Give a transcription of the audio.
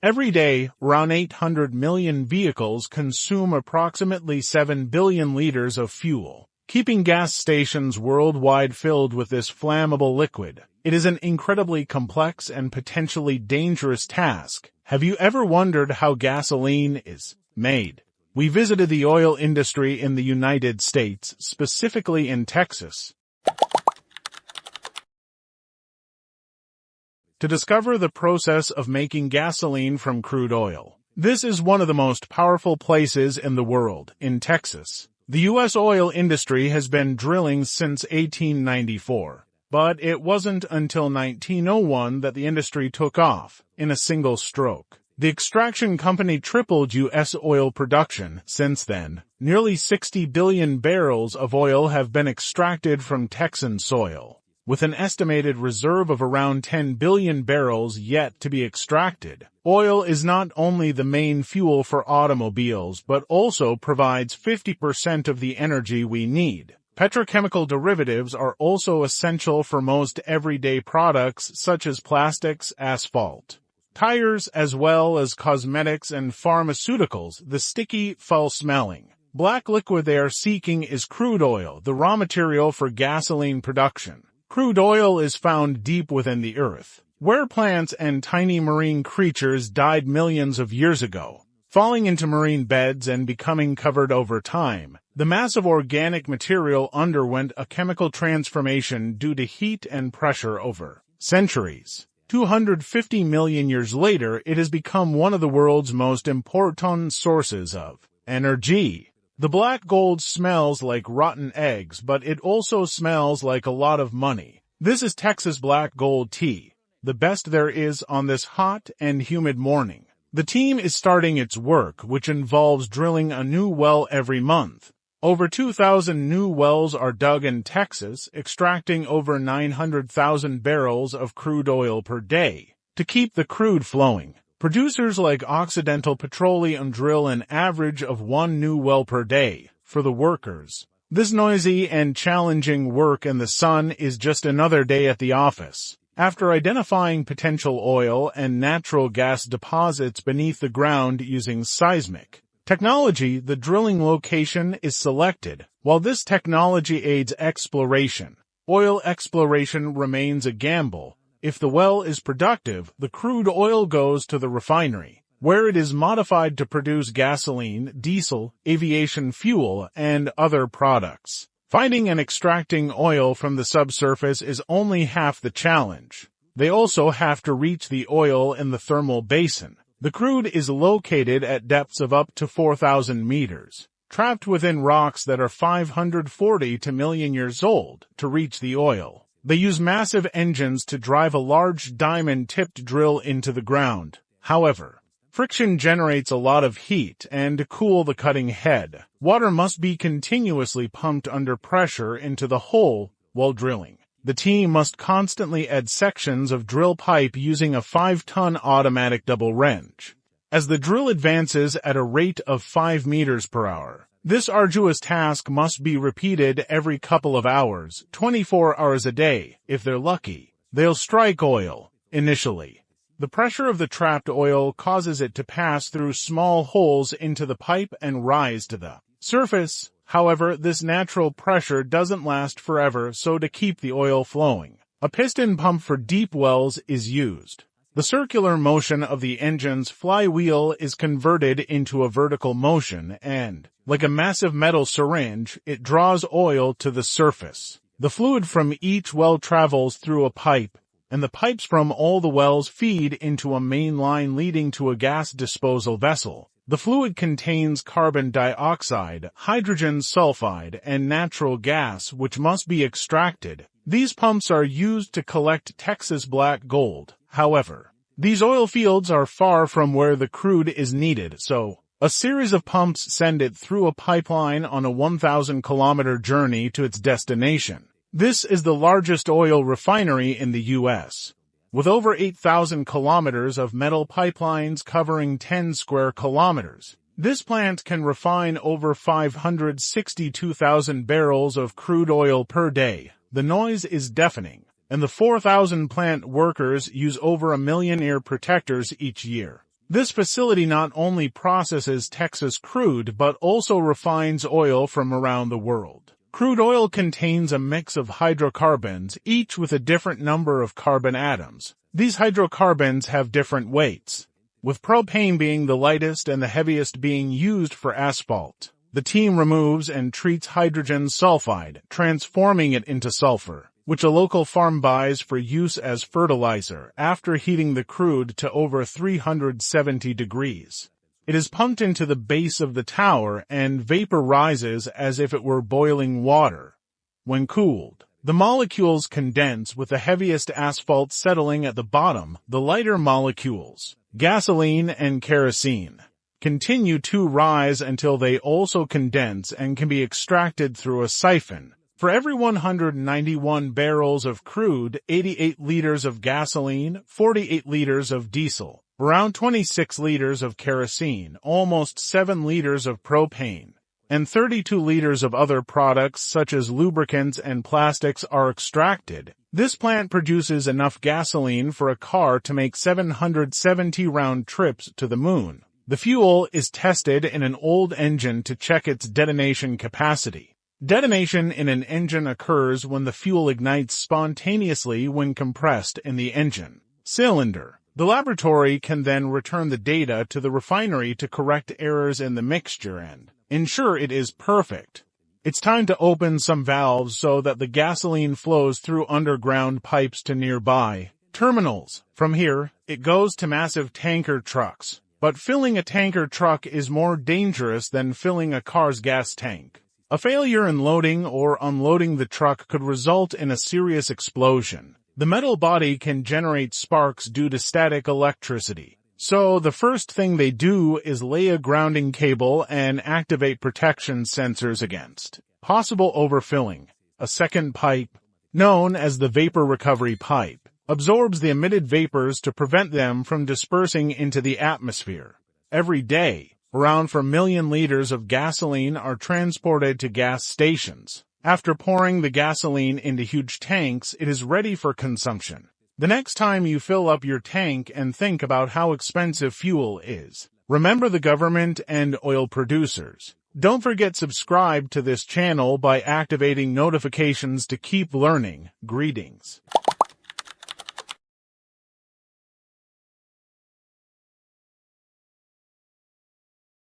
Every day, around 800 million vehicles consume approximately 7 billion liters of fuel, keeping gas stations worldwide filled with this flammable liquid. It is an incredibly complex and potentially dangerous task. Have you ever wondered how gasoline is made? We visited the oil industry in the United States, specifically in Texas, to discover the process of making gasoline from crude oil. This is one of the most powerful places in the world, in Texas. The U.S. oil industry has been drilling since 1894, but it wasn't until 1901 that the industry took off, in a single stroke. The extraction company tripled U.S. oil production since then. Nearly 60 billion barrels of oil have been extracted from Texan soil, with an estimated reserve of around 10 billion barrels yet to be extracted. Oil is not only the main fuel for automobiles but also provides 50% of the energy we need. Petrochemical derivatives are also essential for most everyday products such as plastics, asphalt, tires, as well as cosmetics and pharmaceuticals. The sticky, foul-smelling black liquid they are seeking is crude oil, the raw material for gasoline production. Crude oil is found deep within the earth, where plants and tiny marine creatures died millions of years ago, falling into marine beds and becoming covered over time. The massive organic material underwent a chemical transformation due to heat and pressure over centuries. 250 million years later, it has become one of the world's most important sources of energy. The black gold smells like rotten eggs, but it also smells like a lot of money. This is Texas black gold tea, the best there is on this hot and humid morning. The team is starting its work, which involves drilling a new well every month. Over 2,000 new wells are dug in Texas, extracting over 900,000 barrels of crude oil per day. To keep the crude flowing, producers like Occidental Petroleum drill an average of 1 new well per day. For the workers, this noisy and challenging work in the sun is just another day at the office. After identifying potential oil and natural gas deposits beneath the ground using seismic technology, the drilling location is selected. While this technology aids exploration, oil exploration remains a gamble. If the well is productive, the crude oil goes to the refinery, where it is modified to produce gasoline, diesel, aviation fuel, and other products. Finding and extracting oil from the subsurface is only half the challenge. They also have to reach the oil in the thermal basin. The crude is located at depths of up to 4,000 meters, trapped within rocks that are 540 to million years old. To reach the oil, they use massive engines to drive a large diamond-tipped drill into the ground. However, friction generates a lot of heat, and to cool the cutting head, water must be continuously pumped under pressure into the hole while drilling. The team must constantly add sections of drill pipe using a 5-ton automatic double wrench. As the drill advances at a rate of 5 meters per hour, this arduous task must be repeated every couple of hours, 24 hours a day. If they're lucky, they'll strike oil. Initially, the pressure of the trapped oil causes it to pass through small holes into the pipe and rise to the surface. However, this natural pressure doesn't last forever, so to keep the oil flowing, a piston pump for deep wells is used. The circular motion of the engine's flywheel is converted into a vertical motion and, like a massive metal syringe, it draws oil to the surface. The fluid from each well travels through a pipe, and the pipes from all the wells feed into a main line leading to a gas disposal vessel. The fluid contains carbon dioxide, hydrogen sulfide, and natural gas, which must be extracted. These pumps are used to collect Texas black gold. However, these oil fields are far from where the crude is needed, so a series of pumps send it through a pipeline on a 1,000-kilometer journey to its destination. This is the largest oil refinery in the U.S., with over 8,000 kilometers of metal pipelines covering 10 square kilometers. This plant can refine over 562,000 barrels of crude oil per day. The noise is deafening, and the 4,000 plant workers use over 1 million ear protectors each year. This facility not only processes Texas crude but also refines oil from around the world. Crude oil contains a mix of hydrocarbons, each with a different number of carbon atoms. These hydrocarbons have different weights, with propane being the lightest and the heaviest being used for asphalt. The team removes and treats hydrogen sulfide, transforming it into sulfur, which a local farm buys for use as fertilizer after heating the crude to over 370 degrees. It is pumped into the base of the tower and vapor rises as if it were boiling water. When cooled, the molecules condense with the heaviest asphalt settling at the bottom. The lighter molecules, gasoline and kerosene, continue to rise until they also condense and can be extracted through a siphon. For every 191 barrels of crude, 88 liters of gasoline, 48 liters of diesel, around 26 liters of kerosene, almost 7 liters of propane, and 32 liters of other products such as lubricants and plastics are extracted. This plant produces enough gasoline for a car to make 770 round trips to the moon. The fuel is tested in an old engine to check its detonation capacity. Detonation in an engine occurs when the fuel ignites spontaneously when compressed in the engine cylinder. The laboratory can then return the data to the refinery to correct errors in the mixture and ensure it is perfect. It's time to open some valves so that the gasoline flows through underground pipes to nearby terminals. From here, it goes to massive tanker trucks. But filling a tanker truck is more dangerous than filling a car's gas tank. A failure in loading or unloading the truck could result in a serious explosion. The metal body can generate sparks due to static electricity. So the first thing they do is lay a grounding cable and activate protection sensors against possible overfilling. A second pipe, known as the vapor recovery pipe, absorbs the emitted vapors to prevent them from dispersing into the atmosphere. Every day, around 4 million liters of gasoline are transported to gas stations. After pouring the gasoline into huge tanks, it is ready for consumption. The next time you fill up your tank and think about how expensive fuel is, remember the government and oil producers. Don't forget to subscribe to this channel by activating notifications to keep learning. Greetings.